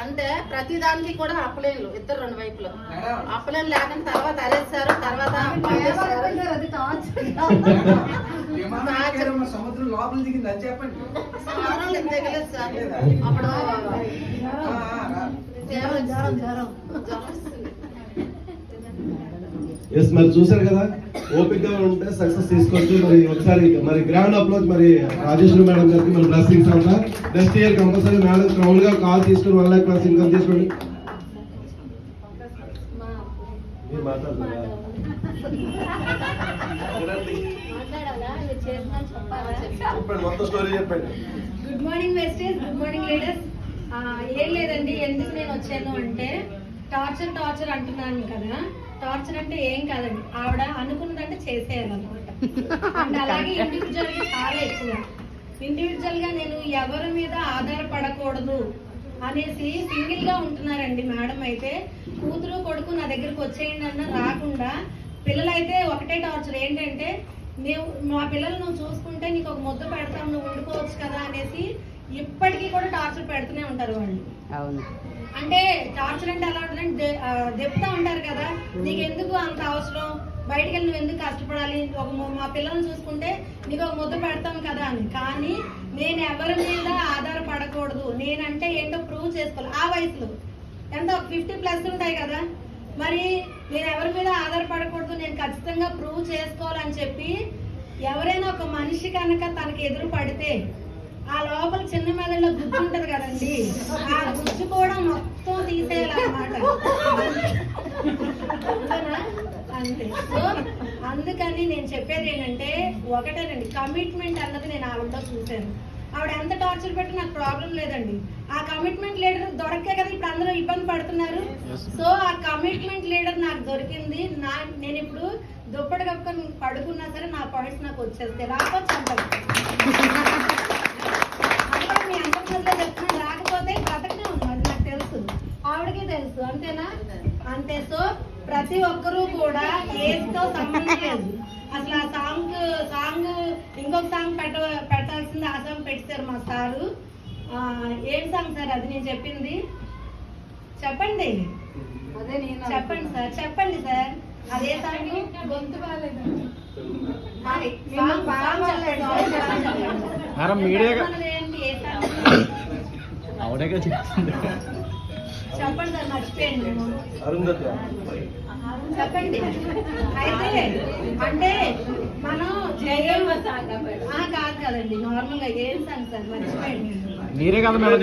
అంటే ప్రతి దానికి కూడా అప్లైన్లు ఇద్దరు రెండు వైపులు అప్లైన్ లేకుండా తర్వాత అరేస్తారు తర్వాత సముద్రం లోపల దిగింది అది చెప్పండి. దిగలేదు సార్ అప్పుడు ఎస్ మరి చూసారు కదా, ఓపిక గా ఉంటే సక్సెస్ తీసుకోవచ్చు. మరి ఒకసారి మరి గ్రాండ్ అప్రోచ్ మరి రాజేశ్వరి మేడం గారికి మన బ్లెస్సింగ్స్ అంతా. Next year compulsory madam crowd గా కాల్ తీసుకుని 1 lakh ప్లస్ ఇన్కమ్ చేసుకోండి. మీరు మాట్లాడుతున్నారా? చెప్పండి, మొత్తం స్టోరీ చెప్పండి. గుడ్ మార్నింగ్ వెస్టేజ్, గుడ్ మార్నింగ్ లీడర్స్. ఏం లేదండి, ఎందుకు నేను వచ్చాను అంటే టార్చర్ అంటున్నాను కదా. టార్చర్ అంటే ఏం కాదండి, ఆవిడ అనుకున్నదంటే చేసేయాలన్నమాట. అండ్ అలాగే ఇండివిజువల్ గా చాలా ఎక్కువ ఇండివిజువల్ గా నేను ఎవరి మీద ఆధారపడకూడదు అనేసి సింగిల్ గా ఉంటున్నారండి మేడం. అయితే కూతురు కొడుకు నా దగ్గరకు వచ్చేయండి అన్న రాకుండా, పిల్లలైతే ఒకటే టార్చర్ ఏంటంటే మా పిల్లలు నువ్వు చూసుకుంటే నీకు ఒక ముద్ద పెడతాం, నువ్వు ఉండుకోవచ్చు కదా అనేసి ఇప్పటికీ కూడా టార్చర్ పెడుతూనే ఉంటారు వాళ్ళు. అవును, అంటే టార్చర్ అంటే ఎలా ఉంటుందంటే చెప్తా ఉంటారు కదా, నీకు ఎందుకు అంత అవసరం, బయటకు వెళ్ళి నువ్వు ఎందుకు కష్టపడాలి, మా పిల్లల్ని చూసుకుంటే నీకు ఒక ముద్ద పెడతాం కదా అని. కానీ నేను ఎవరి మీద ఆధారపడకూడదు, నేనంటే ఏంటో ప్రూవ్ చేసుకోవాలి. ఆ వయసులో ఎంత 50+ ఉంటాయి కదా, మరి నేను ఎవరి మీద ఆధారపడకూడదు, నేను ఖచ్చితంగా ప్రూవ్ చేసుకోవాలని చెప్పి ఎవరైనా ఒక మనిషి కనుక తనకి ఎదురు పడితే ఆ లోపల చిన్న మెదడులో గుజ్జు ఉంటది కదండి, ఆ గుజ్జు కూడా మొత్తం తీసేయాలన్నమాట. అంతే. సో అందుకని నేను చెప్పేది ఏంటంటే ఒకటేనండి, కమిట్మెంట్ అన్నది నేను ఆవిడలో చూశాను. ఆవిడ ఎంత టార్చర్ పెట్టి నాకు ప్రాబ్లం లేదండి. ఆ కమిట్మెంట్ లీడర్ దొరకే కదా ఇప్పుడు అందరూ ఇబ్బంది పడుతున్నారు. సో ఆ కమిట్మెంట్ లీడర్ నాకు దొరికింది. నేను ఇప్పుడు దుప్పటి కప్పుకొని పడుకున్నా సరే నా పాయింట్స్ నాకు వచ్చేస్తాయి. రాకపోతే మీ అందరిలో చెప్తున్నాను, రాకపోతే బ్రతకనే ఉంది, అది నాకు తెలుసు, ఆవిడకే తెలుసు. అంతేనా? అంతే. సో ప్రతి ఒక్కరూ కూడా ఏజ్తో సంబంధం లేదు. అసలు ఆ సాంగ్ ఇంకొక సాంగ్ పెట్టాల్సింది, ఆ సాంగ్ పెట్టారు మా సారు. ఏం సాంగ్ సార్ అది నేను చెప్పింది? చెప్పండి, చెప్పండి సార్, చెప్పండి సార్. అదే సాంగ్ గొంతు బాగాలేదు. చెప్పండి సార్, మర్చిపోయండి. చెప్పండి. అయితే అంటే మనం కాదు కదండి, నార్మల్ గా ఏం సాంగ్ సార్ మర్చిపోయండి. మీరే కదా మేడం.